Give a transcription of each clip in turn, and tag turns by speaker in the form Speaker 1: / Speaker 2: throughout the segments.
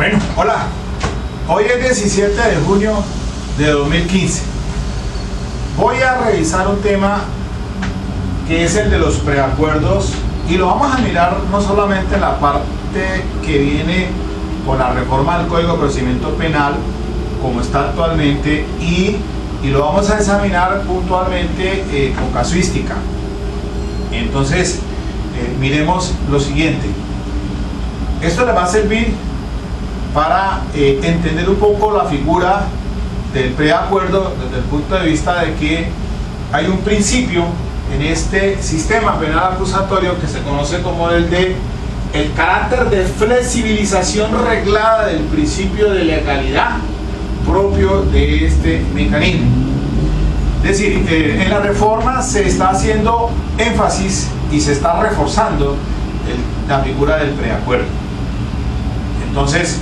Speaker 1: Bueno, hola. Hoy es 17 de junio de 2015. Voy a revisar un tema que es el de los preacuerdos y lo vamos a mirar no solamente en la parte que viene con la reforma del Código de Procedimiento Penal como está actualmente y lo vamos a examinar puntualmente con casuística. Entonces, miremos lo siguiente. Esto le va a servir para entender un poco la figura del preacuerdo desde el punto de vista de que hay un principio en este sistema penal acusatorio que se conoce como el carácter de flexibilización reglada del principio de legalidad propio de este mecanismo. Es decir, en la reforma se está haciendo énfasis y se está reforzando la figura del preacuerdo. Entonces,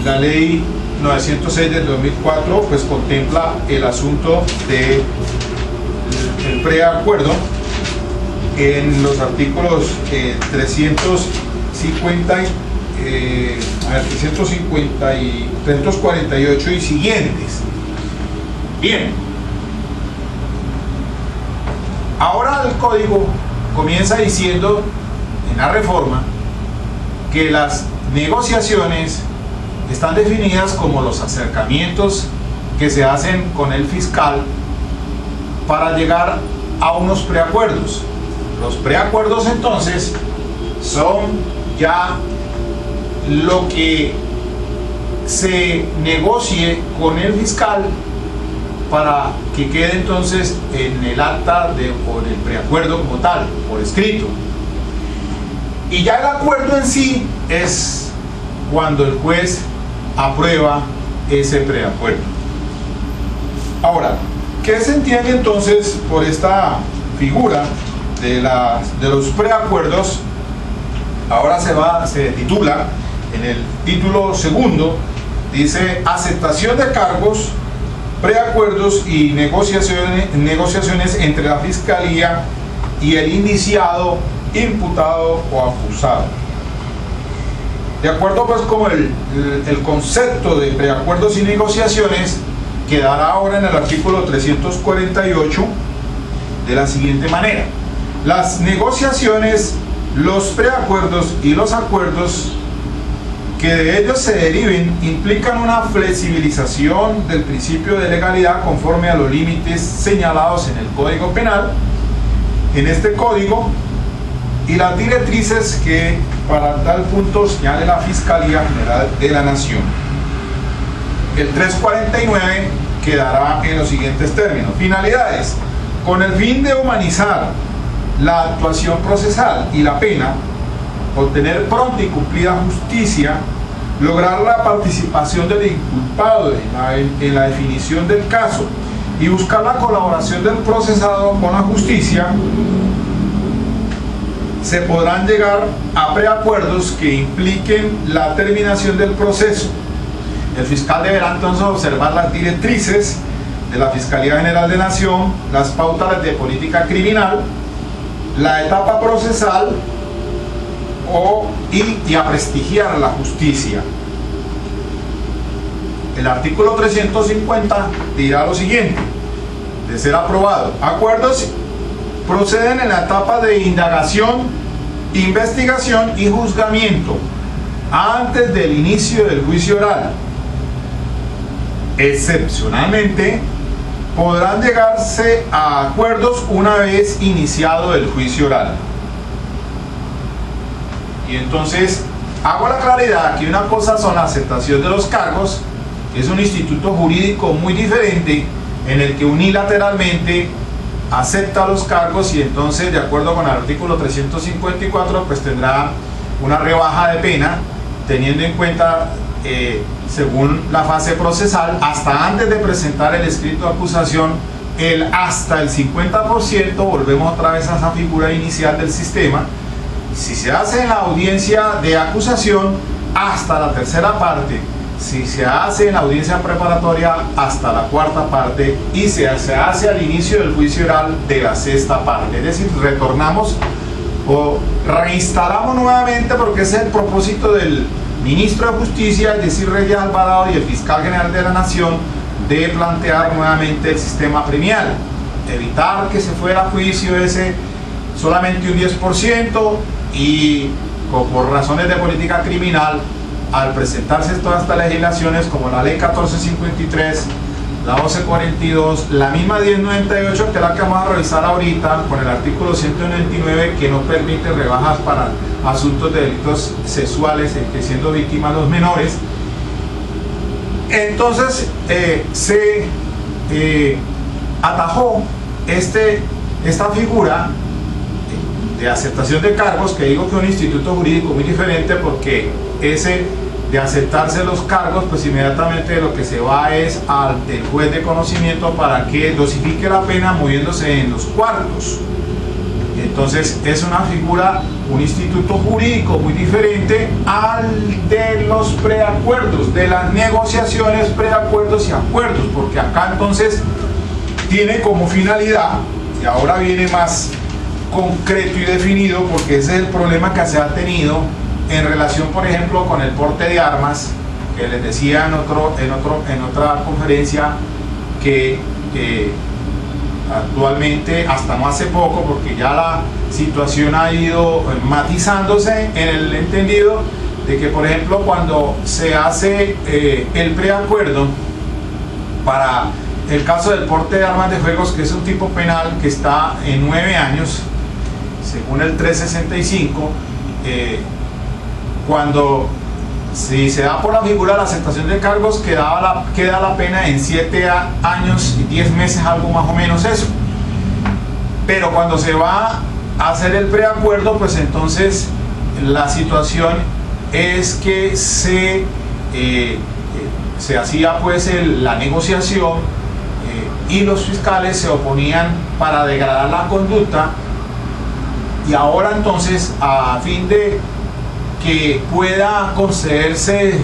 Speaker 1: la ley 906 del 2004 pues contempla el asunto del preacuerdo en los artículos 348 y siguientes. Bien, ahora el código comienza diciendo en la reforma que las negociaciones están definidas como los acercamientos que se hacen con el fiscal para llegar a unos preacuerdos. Los preacuerdos entonces son ya lo que se negocie con el fiscal para que quede entonces en el acta o en el preacuerdo como tal, por escrito. Y ya el acuerdo en sí es cuando el juez aprueba ese preacuerdo. Ahora, ¿qué se entiende entonces por esta figura de los preacuerdos? Ahora se titula, en el título segundo, dice aceptación de cargos, preacuerdos y negociaciones entre la Fiscalía y el indiciado, imputado o acusado. De acuerdo pues con el concepto de preacuerdos y negociaciones, quedará ahora en el artículo 348 de la siguiente manera: las negociaciones, los preacuerdos y los acuerdos que de ellos se deriven implican una flexibilización del principio de legalidad conforme a los límites señalados en el Código Penal, en este código, y las directrices que para tal punto señale la Fiscalía General de la Nación. El 349 quedará en los siguientes términos: finalidades, con el fin de humanizar la actuación procesal y la pena, obtener pronta y cumplida justicia, lograr la participación del inculpado en la definición del caso y buscar la colaboración del procesado con la justicia, se podrán llegar a preacuerdos que impliquen la terminación del proceso. El fiscal deberá entonces observar las directrices de la Fiscalía General de Nación, las pautas de política criminal, la etapa procesal y a prestigiar la justicia. El artículo 350 dirá lo siguiente: de ser aprobado, acuerdos proceden en la etapa de indagación, investigación y juzgamiento antes del inicio del juicio oral. Excepcionalmente, podrán llegarse a acuerdos una vez iniciado el juicio oral. Y entonces hago la claridad que una cosa son la aceptación de los cargos, que es un instituto jurídico muy diferente en el que unilateralmente acepta los cargos y entonces, de acuerdo con el artículo 354, pues tendrá una rebaja de pena, teniendo en cuenta, según la fase procesal, hasta antes de presentar el escrito de acusación, hasta el 50%, volvemos otra vez a esa figura inicial del sistema. Si se hace en la audiencia de acusación, hasta la tercera parte. Si se hace en la audiencia preparatoria, hasta la cuarta parte, y se hace al inicio del juicio oral de la sexta parte. Es decir, retornamos o reinstalamos nuevamente, porque ese es el propósito del ministro de Justicia, es decir, Reyes Alvarado, y el fiscal general de la Nación, de plantear nuevamente el sistema premial, evitar que se fuera a juicio ese solamente un 10%, y por razones de política criminal, al presentarse todas estas legislaciones como la ley 1453, la 1242, la misma 1098, que es la que vamos a revisar ahorita, con el artículo 199, que no permite rebajas para asuntos de delitos sexuales, en que siendo víctimas los menores. Entonces se atajó esta figura de aceptación de cargos, que digo que es un instituto jurídico muy diferente, porque ese de aceptarse los cargos, pues inmediatamente lo que se va es al del juez de conocimiento para que dosifique la pena moviéndose en los cuartos. Entonces es una figura, un instituto jurídico muy diferente al de los preacuerdos, de las negociaciones, preacuerdos y acuerdos, porque acá entonces tiene como finalidad, y ahora viene más concreto y definido, porque ese es el problema que se ha tenido en relación, por ejemplo, con el porte de armas, que les decía en otra conferencia, que actualmente, hasta no hace poco, porque ya la situación ha ido matizándose en el entendido de que, por ejemplo, cuando se hace el preacuerdo para el caso del porte de armas de fuego, que es un tipo penal que está en 9 años, según el 365, cuando si se da por la figura de la aceptación de cargos, queda la pena en 7 años y 10 meses, algo más o menos eso. Pero cuando se va a hacer el preacuerdo, pues entonces la situación es que se hacía pues la negociación, y los fiscales se oponían para degradar la conducta, y ahora entonces, a fin de que pueda concederse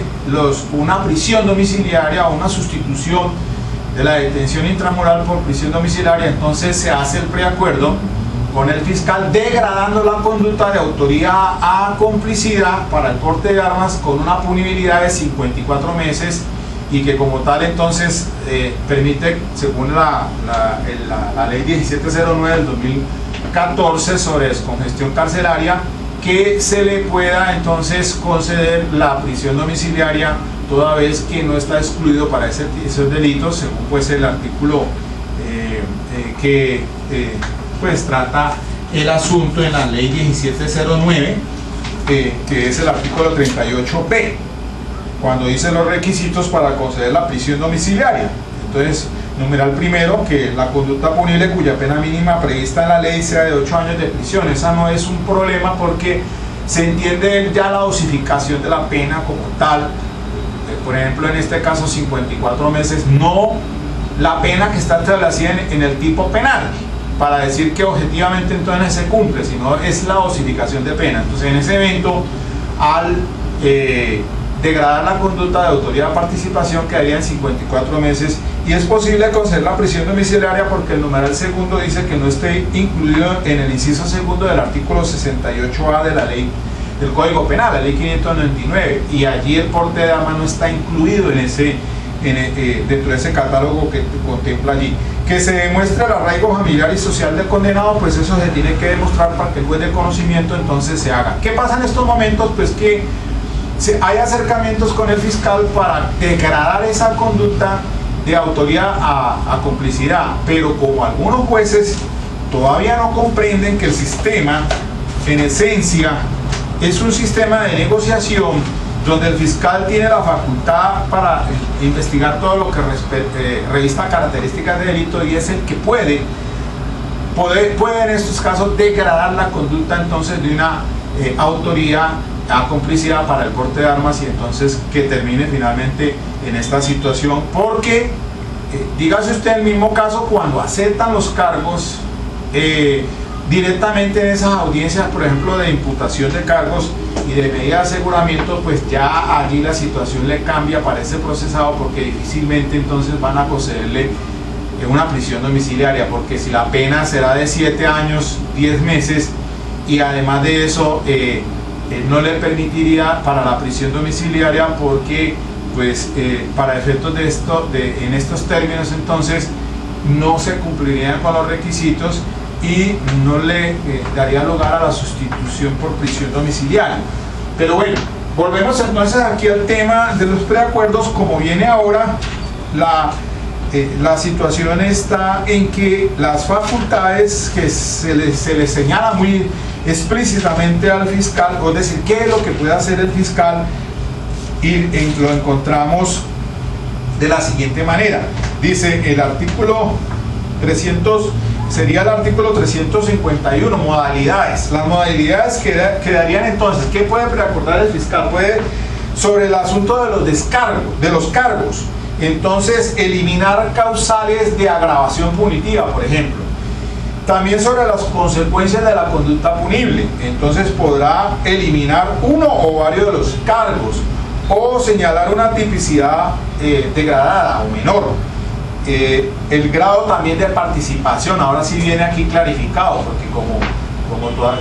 Speaker 1: una prisión domiciliaria o una sustitución de la detención intramural por prisión domiciliaria, entonces se hace el preacuerdo con el fiscal degradando la conducta de autoría a complicidad para el porte de armas, con una punibilidad de 54 meses, y que como tal entonces permite, según la ley 1709 del 2014 sobre descongestión carcelaria, que se le pueda entonces conceder la prisión domiciliaria, toda vez que no está excluido para esos delitos, según pues el artículo que pues trata el asunto en la ley 1709, que es el artículo 38b, cuando dice los requisitos para conceder la prisión domiciliaria. Entonces, numeral primero, que la conducta punible cuya pena mínima prevista en la ley sea de 8 años de prisión. Esa no es un problema, porque se entiende ya la dosificación de la pena como tal. Por ejemplo, en este caso 54 meses, no la pena que está establecida en el tipo penal, para decir que objetivamente entonces se cumple, sino es la dosificación de pena. Entonces, en ese evento, al degradar la conducta de autoría de participación, quedaría en 54 meses, y es posible conceder la prisión domiciliaria porque el numeral segundo dice que no esté incluido en el inciso segundo del artículo 68A de la ley del Código Penal, la ley 599, y allí el porte de armas no está incluido dentro de ese catálogo que contempla allí. Que se demuestre el arraigo familiar y social del condenado, pues eso se tiene que demostrar para que el juez de conocimiento entonces se haga. ¿Qué pasa en estos momentos? Pues que hay acercamientos con el fiscal para degradar esa conducta de autoría a complicidad, pero como algunos jueces todavía no comprenden que el sistema en esencia es un sistema de negociación, donde el fiscal tiene la facultad para investigar todo lo que revista características de delito, y es el que puede en estos casos degradar la conducta entonces de una autoría a complicidad para el porte de armas, y entonces que termine finalmente en esta situación, porque dígase usted el mismo caso cuando aceptan los cargos directamente en esas audiencias, por ejemplo, de imputación de cargos y de medida de aseguramiento, pues ya allí la situación le cambia para ese procesado, porque difícilmente entonces van a concederle una prisión domiciliaria, porque si la pena será de 7 años, 10 meses, y además de eso no le permitiría para la prisión domiciliaria porque pues para efectos de esto, en estos términos entonces no se cumplirían con los requisitos y no le daría lugar a la sustitución por prisión domiciliaria. Pero bueno, volvemos entonces aquí al tema de los preacuerdos. Como viene ahora, la situación está en que las facultades que se le señala muy explícitamente al fiscal, es decir, qué es lo que puede hacer el fiscal, y lo encontramos de la siguiente manera. Dice el artículo 300, sería el artículo 351, modalidades. Las modalidades quedarían entonces, ¿qué puede preacordar el fiscal? Puede, sobre el asunto de los descargos, de los cargos, entonces eliminar causales de agravación punitiva, por ejemplo. También sobre las consecuencias de la conducta punible, entonces podrá eliminar uno o varios de los cargos o señalar una tipicidad degradada o menor. El grado también de participación, ahora sí viene aquí clarificado, porque como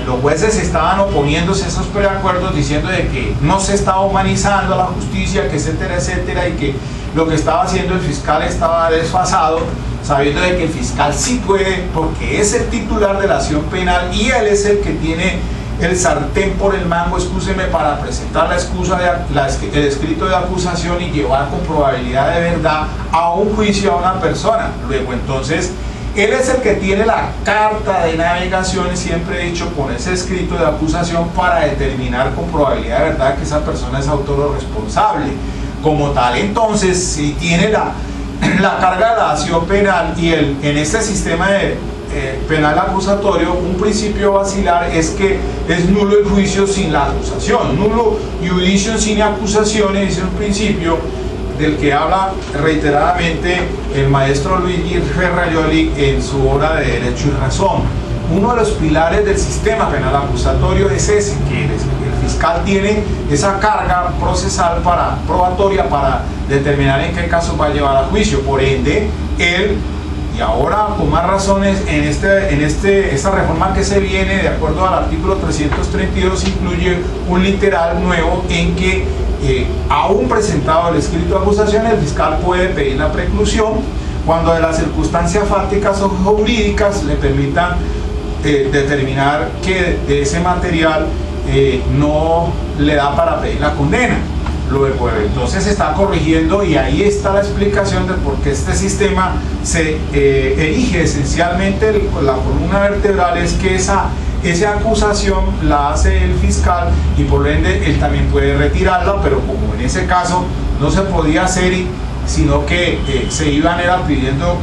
Speaker 1: los jueces estaban oponiéndose a esos preacuerdos diciendo de que no se estaba humanizando la justicia, que etcétera, etcétera, y que lo que estaba haciendo el fiscal estaba desfasado, sabiendo de que el fiscal sí puede, porque es el titular de la acción penal y él es el que tiene el sartén por el mango, excúseme, para presentar la excusa el escrito de acusación y llevar con probabilidad de verdad a un juicio a una persona. Luego entonces él es el que tiene la carta de navegación, siempre he dicho, con ese escrito de acusación para determinar con probabilidad de verdad que esa persona es autor o responsable. Como tal, entonces, si tiene la carga de la acción penal y en este sistema de penal acusatorio, un principio vacilar es que es nulo el juicio sin la acusación. Nulo iudicio sin acusaciones es un principio del que habla reiteradamente el maestro Luigi Ferraioli en su obra de Derecho y Razón. Uno de los pilares del sistema penal acusatorio es ese, que el fiscal tiene esa carga procesal probatoria para determinar en qué caso va a llevar a juicio. Por ende, él, y ahora con más razones, en esta reforma que se viene, de acuerdo al artículo 332, incluye un literal nuevo en que aún presentado el escrito de acusación, el fiscal puede pedir la preclusión cuando de las circunstancias fácticas o jurídicas le permitan determinar que de ese material no le da para pedir la condena. Luego, entonces se está corrigiendo y ahí está la explicación de por qué este sistema se erige esencialmente la columna vertebral, es que esa acusación la hace el fiscal y por ende él también puede retirarla, pero como en ese caso no se podía hacer, sino que se iban pidiendo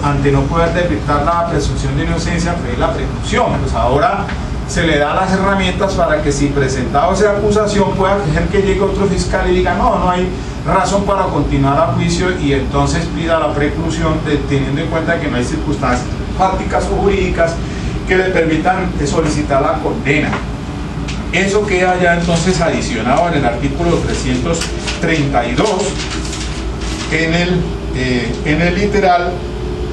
Speaker 1: ante no poder detectar la presunción de inocencia, pedir la preclusión. Pues ahora se le da las herramientas para que, si presentado esa acusación, pueda dejar que llegue otro fiscal y diga no hay razón para continuar a juicio, y entonces pida la preclusión teniendo en cuenta que no hay circunstancias fácticas o jurídicas que le permitan solicitar la condena. Eso queda ya entonces adicionado en el artículo 332, en el literal,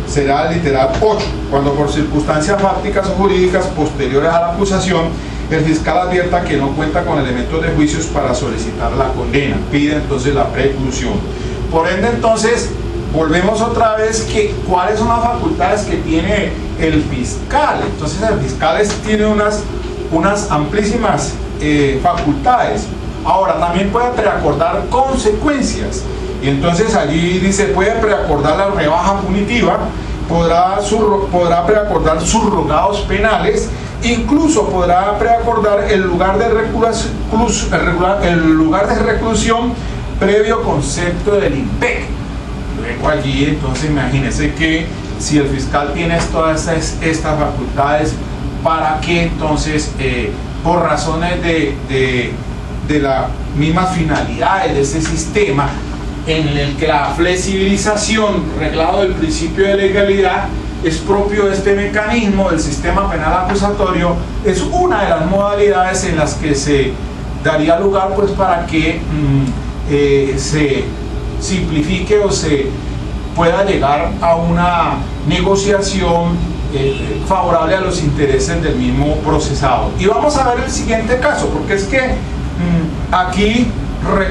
Speaker 1: será el literal 8, cuando por circunstancias fácticas o jurídicas posteriores a la acusación el fiscal advierta que no cuenta con elementos de juicios para solicitar la condena, pide entonces la preclusión. Por ende, entonces, volvemos otra vez que cuáles son las facultades que tiene el fiscal. Entonces el fiscal tiene unas amplísimas facultades. Ahora, también puede preacordar consecuencias, y entonces allí dice, puede preacordar la rebaja punitiva, podrá preacordar subrogados penales, incluso podrá preacordar el lugar de reclusión previo concepto del IMPEC. Luego allí, entonces, imagínense que si el fiscal tiene todas estas facultades, ¿para qué entonces, por razones de las mismas finalidades de ese sistema, en el que la flexibilización, reglado del principio de legalidad, es propio de este mecanismo del sistema penal acusatorio, es una de las modalidades en las que se daría lugar pues para que se simplifique o se pueda llegar a una negociación favorable a los intereses del mismo procesado. Y vamos a ver el siguiente caso, porque es que aquí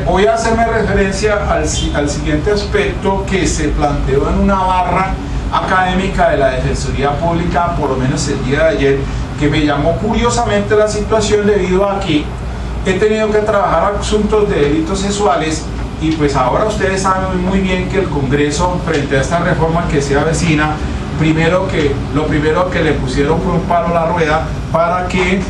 Speaker 1: voy a hacerme referencia al siguiente aspecto que se planteó en una barra académica de la Defensoría Pública, por lo menos el día de ayer, que me llamó curiosamente la situación debido a que he tenido que trabajar asuntos de delitos sexuales y pues ahora ustedes saben muy bien que el Congreso, frente a esta reforma que se avecina, lo primero que le pusieron fue un palo a la rueda para que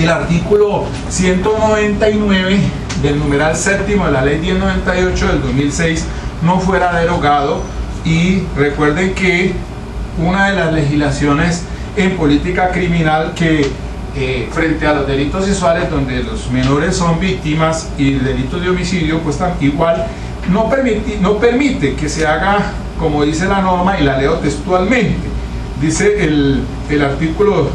Speaker 1: el artículo 199 del numeral séptimo de la ley 1098 del 2006 no fuera derogado. Y recuerden que una de las legislaciones en política criminal que frente a los delitos sexuales donde los menores son víctimas y delitos de homicidio, pues igual no permite que se haga como dice la norma, y la leo textualmente. Dice el artículo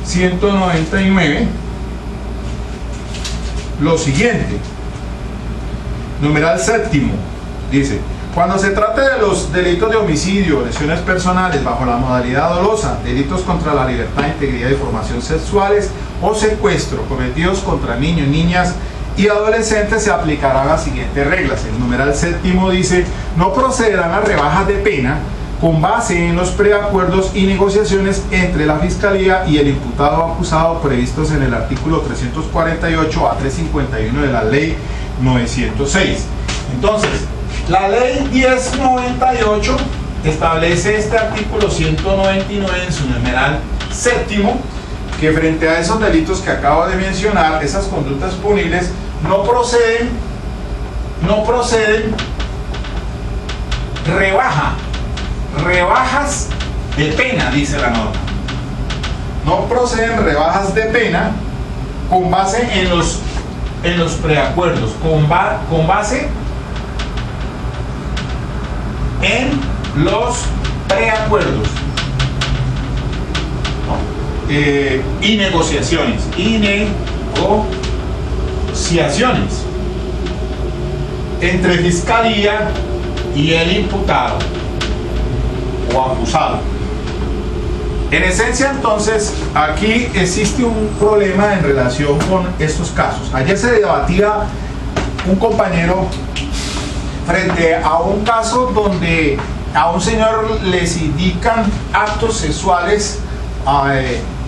Speaker 1: 199 lo siguiente, numeral séptimo, dice: cuando se trate de los delitos de homicidio, lesiones personales bajo la modalidad dolosa, delitos contra la libertad, integridad y formación sexuales o secuestro cometidos contra niños, niñas y adolescentes, se aplicarán las siguientes reglas. El numeral séptimo dice: no procederán a rebajas de pena con base en los preacuerdos y negociaciones entre la Fiscalía y el imputado o acusado previstos en el artículo 348 a 351 de la Ley 906. Entonces, la Ley 1098 establece este artículo 199 en su numeral séptimo, que frente a esos delitos que acabo de mencionar, esas conductas punibles, no proceden rebajas de pena, dice la norma. No proceden rebajas de pena con base en los preacuerdos, con base en los preacuerdos, ¿no? Y negociaciones entre Fiscalía y el imputado o acusado. En esencia, entonces, aquí existe un problema en relación con estos casos. Ayer se debatía un compañero frente a un caso donde a un señor les indican actos sexuales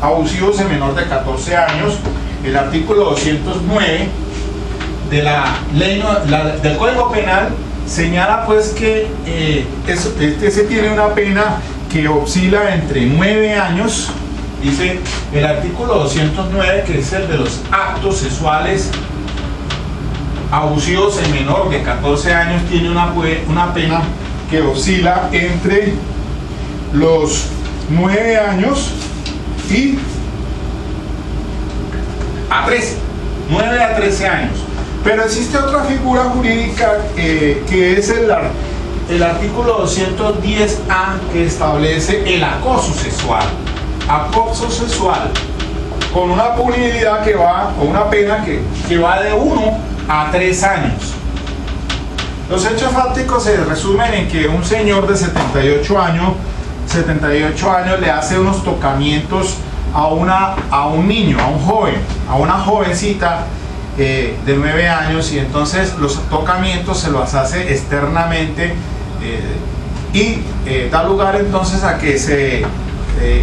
Speaker 1: abusivos en menor de 14 años. El artículo 209 de la ley del Código Penal señala pues que se tiene una pena que oscila entre 9 años, dice el artículo 209, que es el de los actos sexuales abusivos en menor de 14 años, tiene una pena que oscila entre los 9 años y a 13, 9 a 13 años. Pero existe otra figura jurídica que es el artículo 210A, que establece el acoso sexual. Acoso sexual con una punibilidad o una pena que va de 1 a 3 años. Los hechos fácticos se resumen en que un señor de 78 años le hace unos tocamientos a un niño, a un joven, a una jovencita de 9 años, y entonces los tocamientos se los hace externamente y da lugar entonces a que se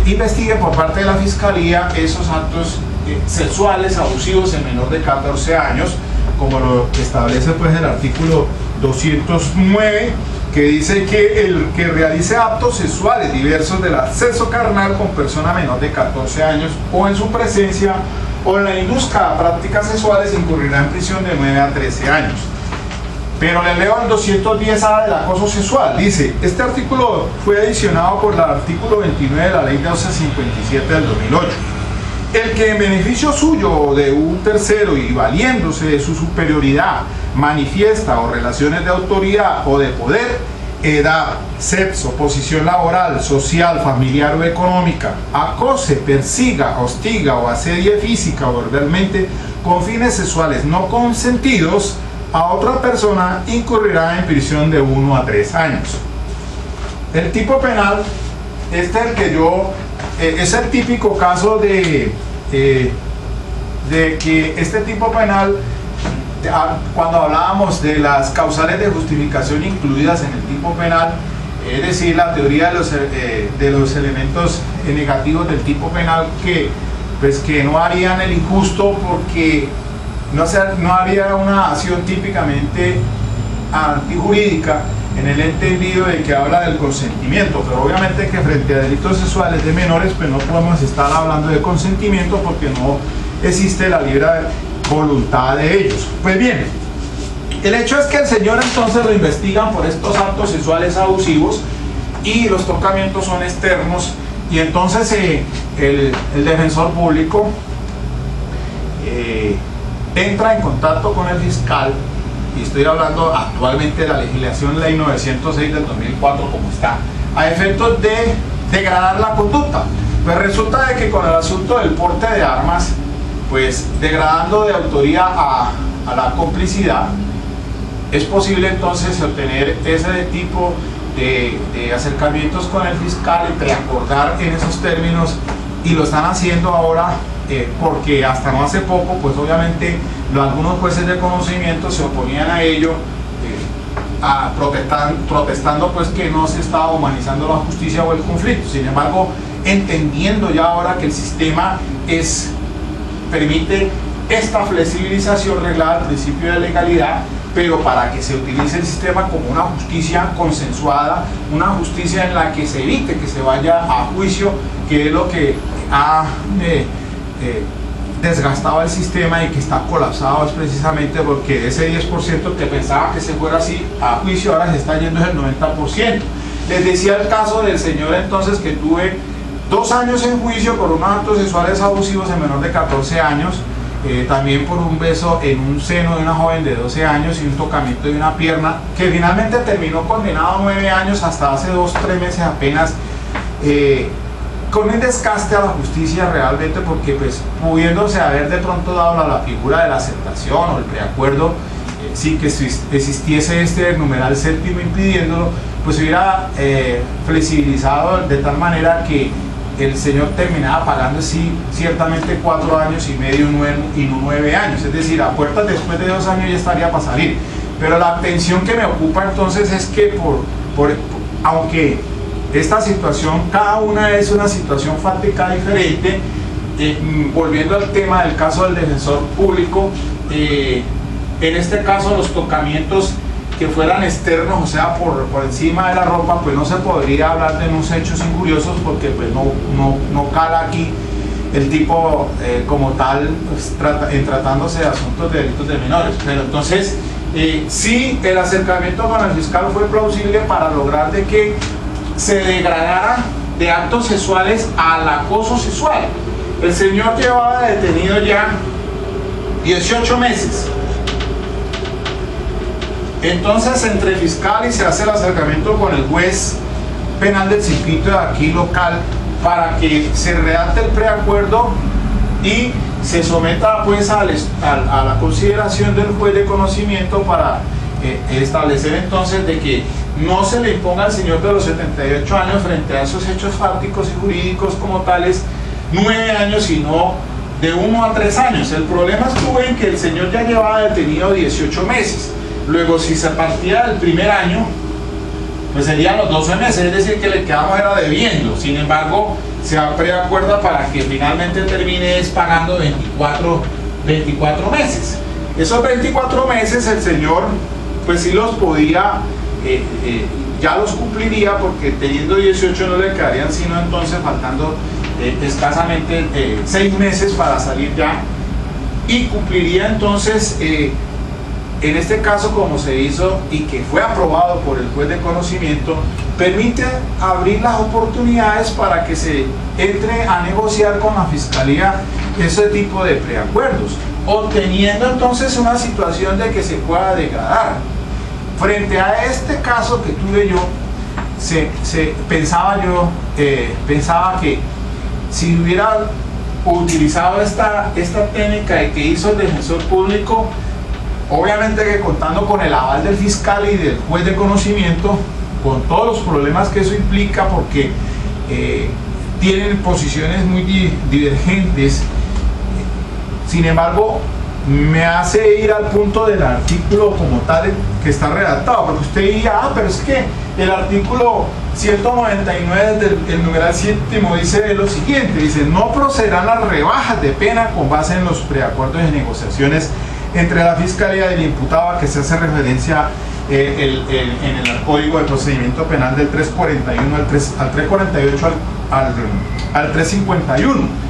Speaker 1: investigue por parte de la Fiscalía esos actos sexuales abusivos en menor de 14 años, como lo establece pues el artículo 209, que dice que el que realice actos sexuales diversos del acceso carnal con persona menor de 14 años o en su presencia o la induzca a prácticas sexuales incurrirá en prisión de 9 a 13 años. Pero le leo el 210A del acoso sexual. Dice: este artículo fue adicionado por el artículo 29 de la ley 1257 del 2008. El que en beneficio suyo o de un tercero y valiéndose de su superioridad manifiesta o relaciones de autoridad o de poder, edad, sexo, posición laboral, social, familiar o económica, acose, persiga, hostiga o asedie física o verbalmente con fines sexuales no consentidos a otra persona, incurrirá en prisión de 1 a 3 años. El tipo penal este es el que yo, es el típico caso de que este tipo penal, cuando hablábamos de las causales de justificación incluidas en el tipo penal, es decir, la teoría de los elementos negativos del tipo penal que no harían el injusto porque no haría una acción típicamente antijurídica en el entendido de que habla del consentimiento, pero obviamente que frente a delitos sexuales de menores pues no podemos estar hablando de consentimiento porque no existe la libre voluntad de ellos. Pues bien, el hecho es que el señor entonces lo investigan por estos actos sexuales abusivos y los tocamientos son externos, y entonces el defensor público entra en contacto con el fiscal, y estoy hablando actualmente de la legislación Ley 906 del 2004 como está, a efectos de degradar la conducta. Pues resulta de que con el asunto del porte de armas, pues degradando de autoría a la complicidad, es posible entonces obtener ese tipo de acercamientos con el fiscal y preacordar en esos términos, y lo están haciendo ahora porque hasta no hace poco pues obviamente algunos jueces de conocimiento se oponían a ello, protestando pues que no se estaba humanizando la justicia o el conflicto. Sin embargo, entendiendo ya ahora que el sistema permite esta flexibilización reglada al principio de legalidad, pero para que se utilice el sistema como una justicia consensuada, una justicia en la que se evite que se vaya a juicio, que es lo que ha desgastado el sistema y que está colapsado, es precisamente porque ese 10% que pensaba que se fuera así a juicio ahora se está yendo el 90%. Les decía el caso del señor entonces que tuve 2 años en juicio por unos actos sexuales abusivos en menor de 14 años, también por un beso en un seno de una joven de 12 años y un tocamiento de una pierna, que finalmente terminó condenado a 9 años hasta hace 2-3 meses apenas, con un desgaste a la justicia realmente, porque pues pudiéndose haber de pronto dado la figura de la aceptación o el preacuerdo, sí que existiese este numeral séptimo impidiéndolo, pues hubiera flexibilizado de tal manera que el señor terminaba pagando ciertamente 4 años y medio y no 9 años, es decir, a puertas después de 2 años ya estaría para salir. Pero la atención que me ocupa entonces es que aunque esta situación, cada una es una situación fáctica diferente, volviendo al tema del caso del defensor público, en este caso los tocamientos que fueran externos, o sea, por encima de la ropa, pues no se podría hablar de unos hechos injuriosos porque pues no cala aquí el tipo como tal, pues, en tratándose de asuntos de delitos de menores. Pero entonces, sí, el acercamiento con el fiscal fue plausible para lograr de que se degradara de actos sexuales al acoso sexual. El señor llevaba detenido ya 18 meses. Entonces, entre el fiscal y se hace el acercamiento con el juez penal del circuito de aquí local para que se redacte el preacuerdo y se someta pues a la consideración del juez de conocimiento para establecer entonces de que no se le imponga al señor de los 78 años frente a esos hechos fácticos y jurídicos como tales 9 años, sino de 1 a 3 años. El problema estuvo en que el señor ya llevaba detenido 18 meses. Luego, si se partía del primer año, pues serían los 12 meses, es decir, que le quedamos era debiendo. Sin embargo, se preacuerda para que finalmente termine pagando 24 meses. Esos 24 meses el señor, pues sí los podía, ya los cumpliría, porque teniendo 18 no le quedarían sino entonces faltando escasamente 6 meses para salir ya, y cumpliría entonces en este caso, como se hizo y que fue aprobado por el juez de conocimiento, permite abrir las oportunidades para que se entre a negociar con la fiscalía ese tipo de preacuerdos, obteniendo entonces una situación de que se pueda degradar. Frente a este caso que tuve yo, pensaba que si hubiera utilizado esta técnica de que hizo el defensor público, obviamente que contando con el aval del fiscal y del juez de conocimiento, con todos los problemas que eso implica, porque tienen posiciones muy divergentes. Sin embargo, me hace ir al punto del artículo como tal que está redactado, porque usted diría, pero es que el artículo 199 del numeral 7 dice lo siguiente, dice: no procederán las rebajas de pena con base en los preacuerdos y negociaciones entre la Fiscalía y el imputado, a que se hace referencia en el Código de Procedimiento Penal del 341 al 348 al 351.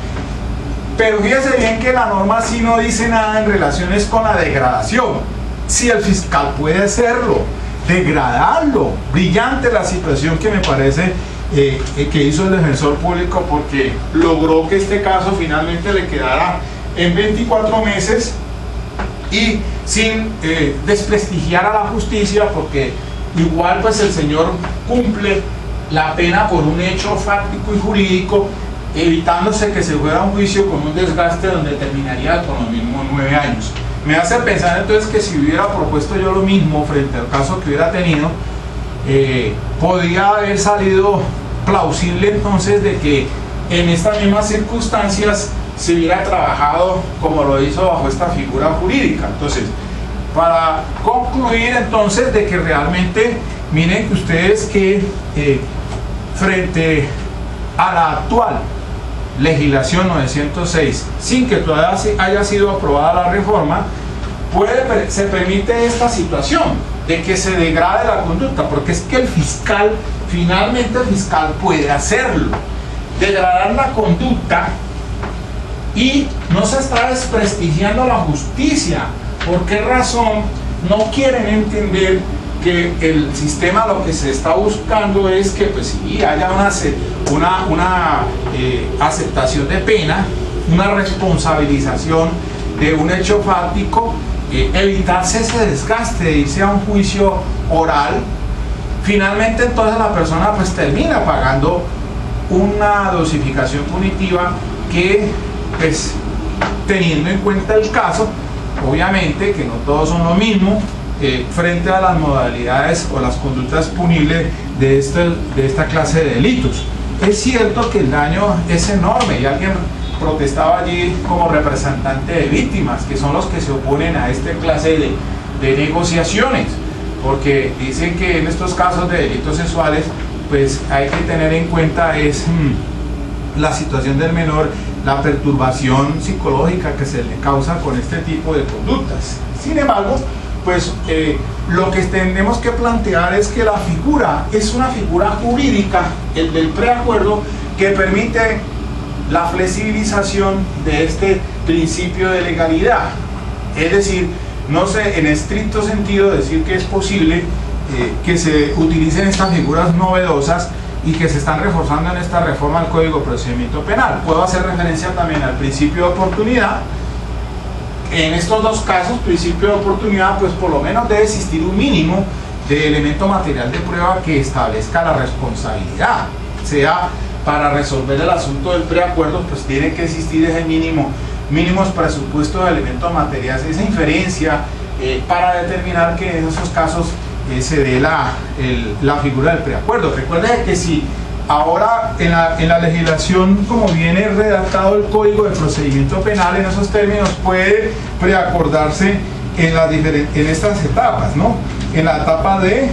Speaker 1: Pero fíjese bien que la norma sí no dice nada en relaciones con la degradación. Si el fiscal puede hacerlo, degradarlo. Brillante la situación que me parece que hizo el defensor público, porque logró que este caso finalmente le quedara en 24 meses y sin desprestigiar a la justicia, porque igual pues el señor cumple la pena por un hecho fáctico y jurídico, evitándose que se fuera a un juicio con un desgaste donde terminaría con los mismos 9 años. Me hace pensar entonces que si hubiera propuesto yo lo mismo frente al caso que hubiera tenido, podría haber salido plausible entonces de que en estas mismas circunstancias se hubiera trabajado como lo hizo bajo esta figura jurídica. Entonces, para concluir entonces de que realmente, miren que ustedes que frente a la actual legislación 906, sin que todavía haya sido aprobada la reforma, se permite esta situación de que se degrade la conducta, porque es que el fiscal, finalmente el fiscal puede hacerlo, degradar la conducta, y no se está desprestigiando la justicia. ¿Por qué razón no quieren entender que el sistema lo que se está buscando es que pues sí haya una aceptación de pena, una responsabilización de un hecho fáctico, evitarse ese desgaste de irse a un juicio oral? Finalmente entonces la persona pues termina pagando una dosificación punitiva que pues, teniendo en cuenta el caso, obviamente que no todos son lo mismo frente a las modalidades o las conductas punibles de esta clase de delitos. Es cierto que el daño es enorme, y alguien protestaba allí como representante de víctimas, que son los que se oponen a esta clase de negociaciones, porque dicen que en estos casos de delitos sexuales pues hay que tener en cuenta la situación del menor, la perturbación psicológica que se le causa con este tipo de conductas. Sin embargo, pues lo que tenemos que plantear es que la figura es una figura jurídica, el del preacuerdo, que permite la flexibilización de este principio de legalidad. Es decir, no sé en estricto sentido decir que es posible que se utilicen estas figuras novedosas y que se están reforzando en esta reforma al Código de Procedimiento Penal. Puedo hacer referencia también al principio de oportunidad. En estos dos casos, principio de oportunidad, pues por lo menos debe existir un mínimo de elemento material de prueba que establezca la responsabilidad. Sea para resolver el asunto del preacuerdo, pues tiene que existir ese mínimos presupuestos de elementos materiales, esa inferencia para determinar que en esos casos se dé la figura del preacuerdo. Recuerde que si ahora en la legislación, como viene redactado el Código de Procedimiento Penal, en esos términos puede preacordarse en estas etapas, ¿no? En la etapa de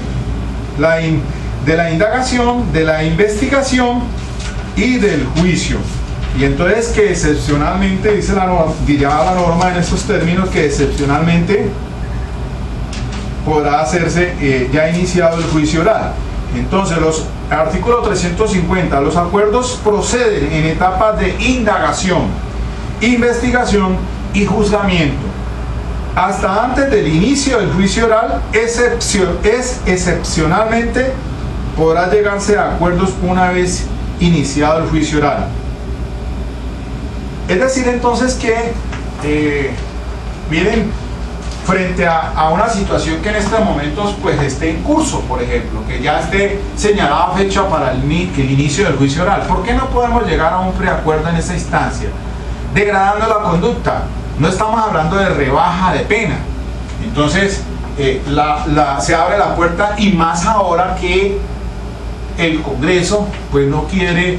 Speaker 1: la indagación, de la investigación y del juicio. Y entonces que excepcionalmente, diría la norma en estos términos, que excepcionalmente podrá hacerse ya iniciado el juicio oral. Entonces, los artículos 350, los acuerdos proceden en etapas de indagación, investigación y juzgamiento. Hasta antes del inicio del juicio oral, excepcionalmente podrá llegarse a acuerdos una vez iniciado el juicio oral. Es decir, entonces que, miren, frente a una situación que en estos momentos pues esté en curso, por ejemplo, que ya esté señalada fecha para el inicio del juicio oral, ¿por qué no podemos llegar a un preacuerdo en esa instancia? Degradando la conducta, no estamos hablando de rebaja de pena. Entonces se abre la puerta, y más ahora que el Congreso pues no quiere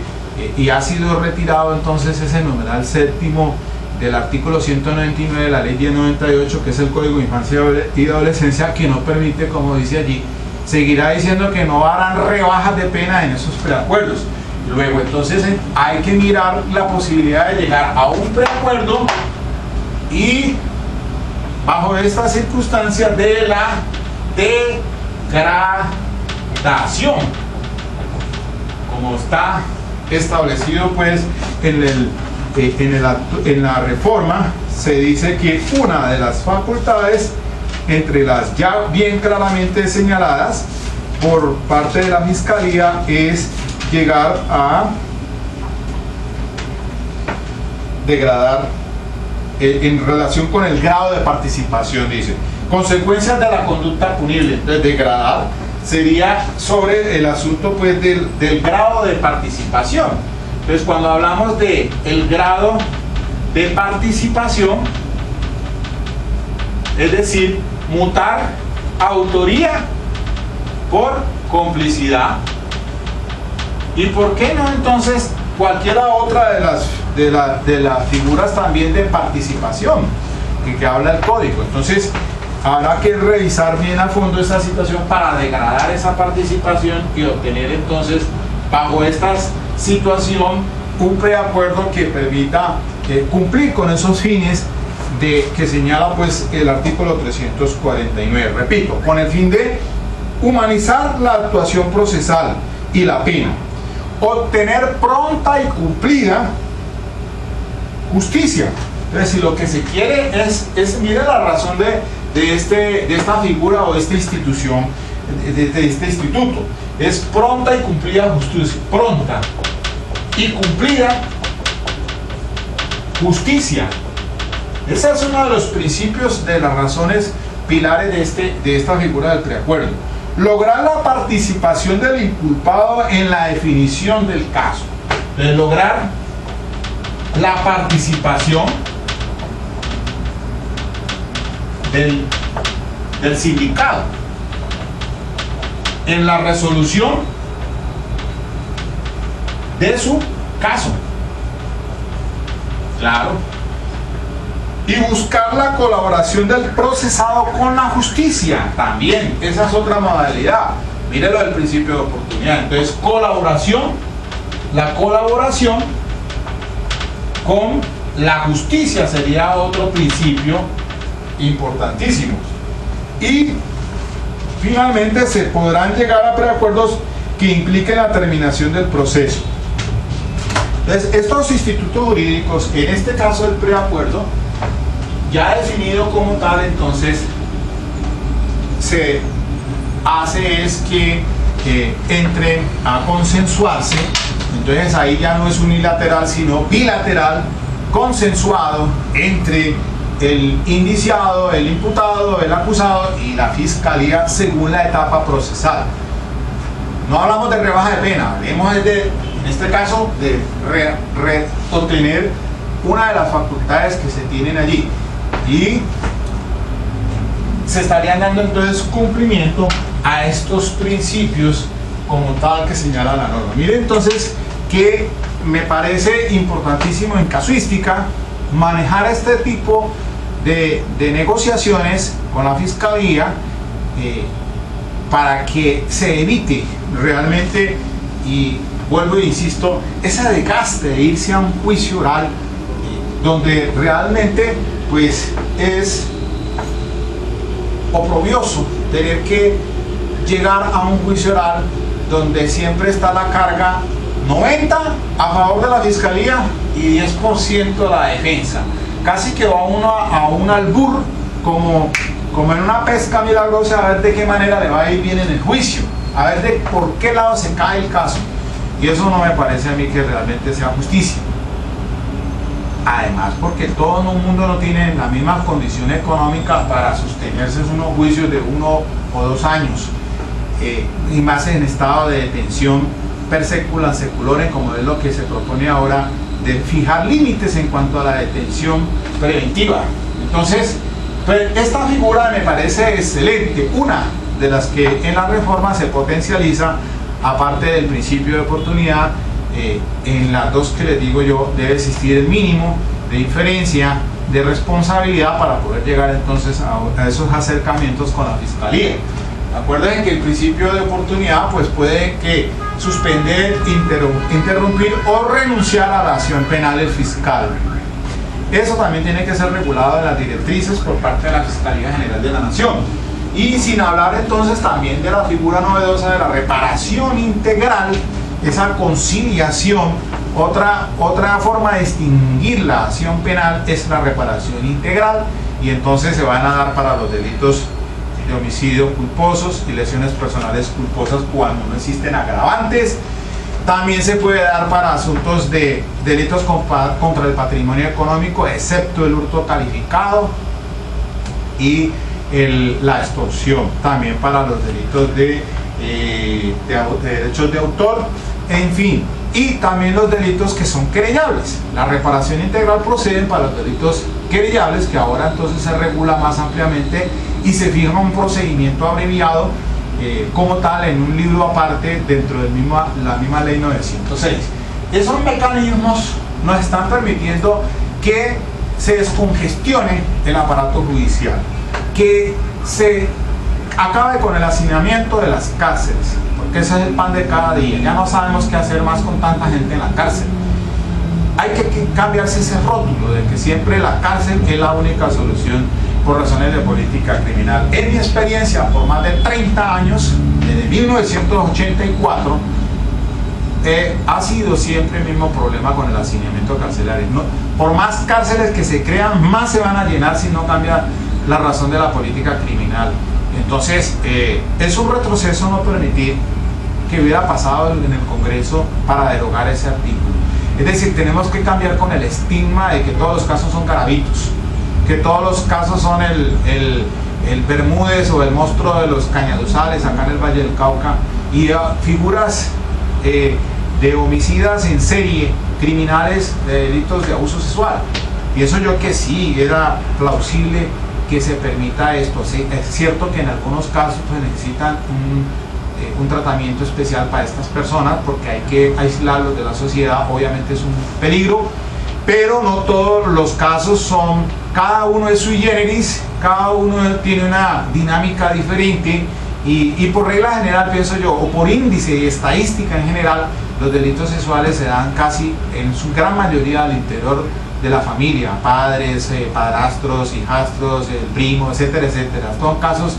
Speaker 1: y ha sido retirado entonces ese numeral séptimo del artículo 199 de la ley 1098, que es el Código de Infancia y Adolescencia, que no permite, como dice allí, seguirá diciendo que no harán rebajas de pena en esos preacuerdos. Luego entonces hay que mirar la posibilidad de llegar a un preacuerdo y bajo estas circunstancias de la degradación, como está establecido pues en la reforma, se dice que una de las facultades entre las ya bien claramente señaladas por parte de la Fiscalía es llegar a degradar en relación con el grado de participación, dice. Consecuencias de la conducta punible. Entonces, degradar sería sobre el asunto pues del grado de participación. Entonces, cuando hablamos de el grado de participación, es decir, mutar autoría por complicidad. ¿Y por qué no entonces cualquiera otra de las figuras también de participación que habla el código? Entonces habrá que revisar bien a fondo esta situación para degradar esa participación y obtener entonces bajo esta situación un preacuerdo que permita cumplir con esos fines que señala pues el artículo 349. Repito, con el fin de humanizar la actuación procesal y la pena, obtener pronta y cumplida justicia. Entonces, si lo que se quiere es mire la razón de esta figura o de esta institución, de este instituto, es pronta y cumplida justicia. Pronta y cumplida justicia. Ese es uno de los principios, de las razones pilares de esta figura del preacuerdo. Lograr la participación del inculpado en la definición del caso. Entonces, lograr la participación del sindicado en la resolución de su caso. Claro. Y buscar la colaboración del procesado con la justicia. También, esa es otra modalidad. Mire lo del principio de oportunidad. Entonces, la colaboración con la justicia sería otro principio importantísimo. Y finalmente se podrán llegar a preacuerdos que impliquen la terminación del proceso. Entonces, estos institutos jurídicos, en este caso el preacuerdo, ya definido como tal, entonces se hace es que entren a consensuarse. Entonces ahí ya no es unilateral sino bilateral, consensuado entre el indiciado, el imputado, el acusado y la fiscalía según la etapa procesal. No hablamos de rebaja de pena, hablemos en este caso de obtener una de las facultades que se tienen allí, y se estarían dando entonces cumplimiento a estos principios como tal que señala la norma. Mire entonces que me parece importantísimo en casuística manejar este tipo de negociaciones con la fiscalía para que se evite realmente, y vuelvo e insisto, ese desgaste de irse a un juicio oral donde realmente pues es oprobioso tener que llegar a un juicio oral donde siempre está la carga 90 a favor de la fiscalía y 10% de la defensa. Casi que va uno a un albur, como en una pesca milagrosa, a ver de qué manera le va a ir bien en el juicio, a ver de por qué lado se cae el caso. Y eso no me parece a mí que realmente sea justicia. Además, porque todo el mundo no tiene la misma condición económica para sostenerse unos juicios de 1 o 2 años, y más en estado de detención per secula seculare, como es lo que se propone ahora, de fijar límites en cuanto a la detención preventiva. Entonces, pues, esta figura me parece excelente, una de las que en la reforma se potencializa aparte del principio de oportunidad, en las dos que les digo yo, debe existir el mínimo de diferencia de responsabilidad para poder llegar entonces a esos acercamientos con la fiscalía. Acuérdense que el principio de oportunidad pues puede que suspender, interrumpir o renunciar a la acción penal del fiscal. Eso también tiene que ser regulado en las directrices por parte de la Fiscalía General de la Nación. Y sin hablar entonces también de la figura novedosa de la reparación integral, esa conciliación. Otra forma de distinguir la acción penal es la reparación integral, y entonces se van a dar para los delitos de homicidio culposos y lesiones personales culposas cuando no existen agravantes. También se puede dar para asuntos de delitos contra el patrimonio económico, excepto el hurto calificado y la extorsión. También para los delitos de derechos de autor, en fin. Y también los delitos que son querellables. La reparación integral procede para los delitos querellables, que ahora entonces se regula más ampliamente y se fija un procedimiento abreviado como tal en un libro aparte dentro de la misma ley 906. Esos mecanismos nos están permitiendo que se descongestione el aparato judicial, que se acabe con el hacinamiento de las cárceles, porque ese es el pan de cada día. Ya no sabemos qué hacer más con tanta gente en la cárcel. Hay que cambiarse ese rótulo de que siempre la cárcel es la única solución por razones de política criminal. En mi experiencia, por más de 30 años, desde 1984, ha sido siempre el mismo problema con el hacinamiento carcelario. Por más cárceles que se crean, más se van a llenar si no cambia la razón de la política criminal. Entonces, es un retroceso no permitir que hubiera pasado en el Congreso para derogar ese artículo. Es decir, tenemos que cambiar con el estigma de que todos los casos son carabitos, que todos los casos son el Bermúdez o el monstruo de los Cañaduzales acá en el Valle del Cauca, y figuras de homicidas en serie, criminales de delitos de abuso sexual. Pienso yo que sí, era plausible que se permita esto. Sí, es cierto que en algunos casos pues, necesitan un tratamiento especial para estas personas, porque hay que aislarlos de la sociedad, obviamente es un peligro, pero no todos los casos son, cada uno es sui generis, cada uno tiene una dinámica diferente, y por regla general pienso yo, o por índice y estadística en general, los delitos sexuales se dan casi en su gran mayoría al interior de la familia, padres, padrastros, hijastros, primos, etcétera, etcétera. Son casos,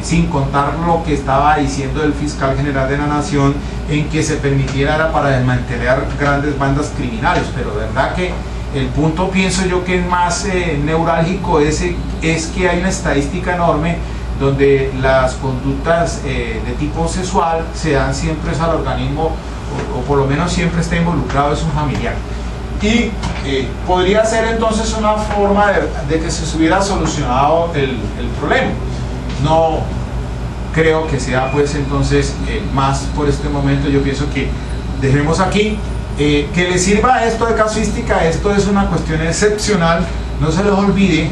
Speaker 1: sin contar lo que estaba diciendo el fiscal general de la Nación, en que se permitiera para desmantelar grandes bandas criminales, pero verdad que el punto, pienso yo, que es más neurálgico es que hay una estadística enorme donde las conductas de tipo sexual se dan siempre al organismo, o por lo menos siempre está involucrado es un familiar. Y podría ser entonces una forma de que se hubiera solucionado el problema. No creo que sea pues entonces más por este momento. Yo pienso que dejemos aquí, que les sirva esto de casuística. Esto es una cuestión excepcional, no se les olvide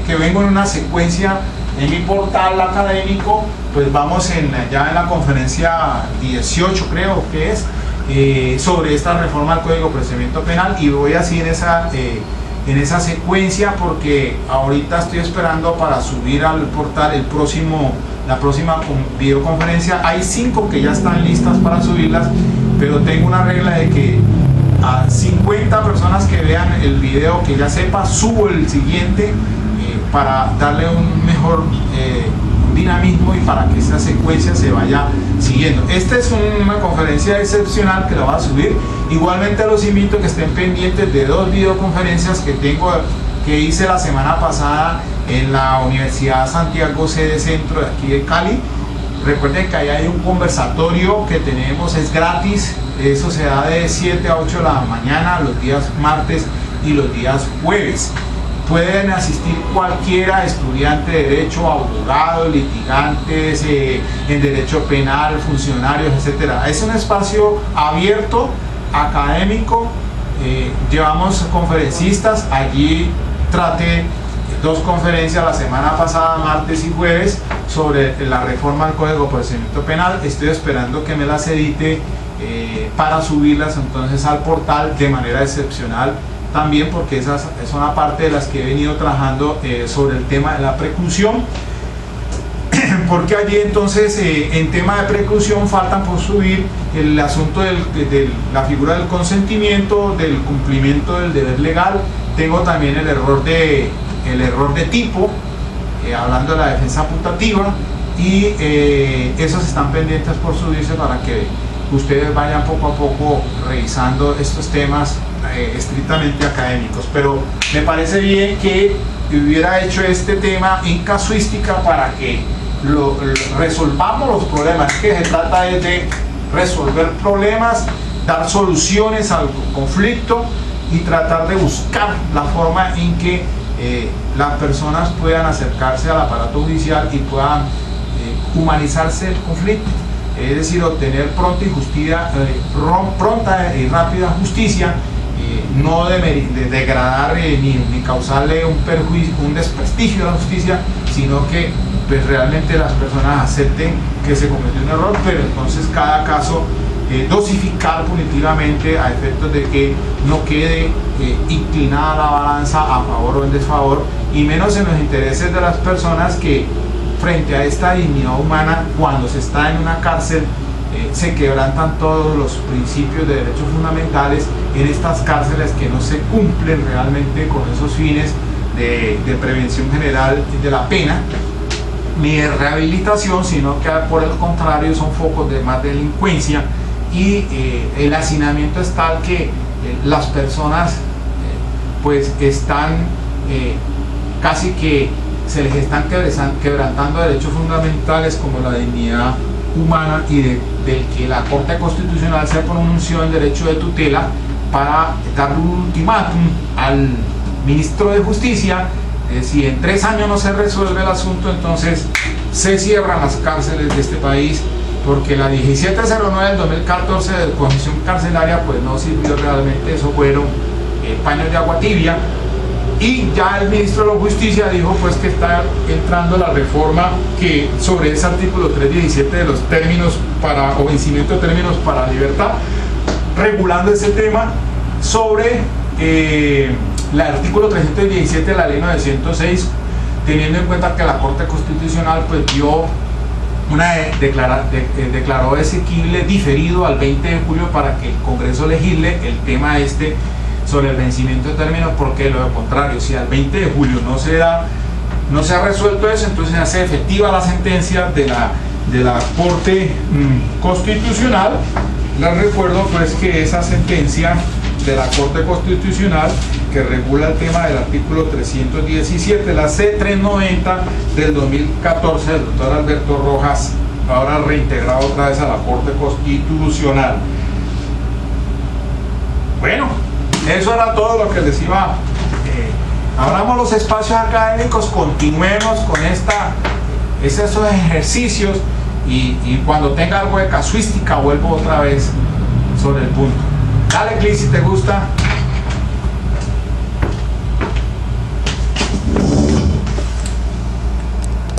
Speaker 1: que vengo en una secuencia en mi portal académico, pues vamos ya en la conferencia 18 creo que es, sobre esta reforma al Código de Procedimiento Penal, y voy así en esa secuencia, porque ahorita estoy esperando para subir al portal la próxima videoconferencia. Hay 5 que ya están listas para subirlas, pero tengo una regla de que a 50 personas que vean el video que ya sepa, subo el siguiente para darle un mejor dinamismo y para que esa secuencia se vaya siguiendo. Esta es una conferencia excepcional que la voy a subir. Igualmente los invito a que estén pendientes de 2 videoconferencias que hice la semana pasada en la Universidad Santiago Sede Centro de aquí de Cali. Recuerden que ahí hay un conversatorio que tenemos, es gratis. Eso se da de 7 a 8 de la mañana los días martes y los días jueves. Pueden asistir cualquiera, estudiante de derecho, abogados, litigantes, en derecho penal, funcionarios, etcétera. Es un espacio abierto, académico. Llevamos conferencistas. Allí traté 2 conferencias la semana pasada, martes y jueves, sobre la reforma al Código de Procedimiento Penal. Estoy esperando que me las edite para subirlas entonces al portal de manera excepcional también, porque esas es una parte de las que he venido trabajando sobre el tema de la preclusión, porque allí entonces en tema de preclusión faltan por subir el asunto de la figura del consentimiento, del cumplimiento del deber legal. Tengo también el error de tipo, hablando de la defensa putativa, y esos están pendientes por subirse para que ustedes vayan poco a poco revisando estos temas estrictamente académicos. Pero me parece bien que hubiera hecho este tema en casuística para que resolvamos los problemas, que se trata es de resolver problemas, dar soluciones al conflicto y tratar de buscar la forma en que las personas puedan acercarse al aparato judicial y puedan humanizarse el conflicto, es decir, obtener pronta y rápida justicia, no de degradar ni causarle un perjuicio, un desprestigio a la justicia, sino que pues realmente las personas acepten que se cometió un error, pero entonces cada caso dosificar punitivamente a efectos de que no quede inclinada la balanza a favor o en desfavor, y menos en los intereses de las personas que frente a esta dignidad humana, cuando se está en una cárcel, se quebrantan todos los principios de derechos fundamentales en estas cárceles que no se cumplen realmente con esos fines de prevención general de la pena ni de rehabilitación, sino que por el contrario son focos de más delincuencia, y el hacinamiento es tal que las personas pues están casi que se les están quebrantando derechos fundamentales como la dignidad humana, y del que la Corte Constitucional se pronunció en derecho de tutela para darle un ultimátum al ministro de Justicia. Si en 3 años no se resuelve el asunto, entonces se cierran las cárceles de este país, porque la 1709 del 2014 de Comisión Carcelaria pues no sirvió realmente, eso fueron paños de agua tibia. Y ya el ministro de Justicia dijo pues que está entrando la reforma que sobre ese artículo 317 de los términos o vencimiento de términos para libertad, regulando ese tema sobre el artículo 317 de la ley 906, teniendo en cuenta que la Corte Constitucional pues declaró exequible diferido al 20 de julio para que el Congreso legisle el tema sobre el vencimiento de términos, porque lo contrario, si al 20 de julio no se ha resuelto eso, entonces se hace efectiva la sentencia de la Corte Constitucional. Les recuerdo pues que esa sentencia de la Corte Constitucional, que regula el tema del artículo 317, la C390 del 2014 del doctor Alberto Rojas, ahora reintegrado otra vez a la Corte Constitucional. Bueno, eso era todo lo que les iba. Abramos los espacios académicos, continuemos con esos ejercicios, y cuando tenga algo de casuística vuelvo otra vez sobre el punto. Dale clic si te gusta.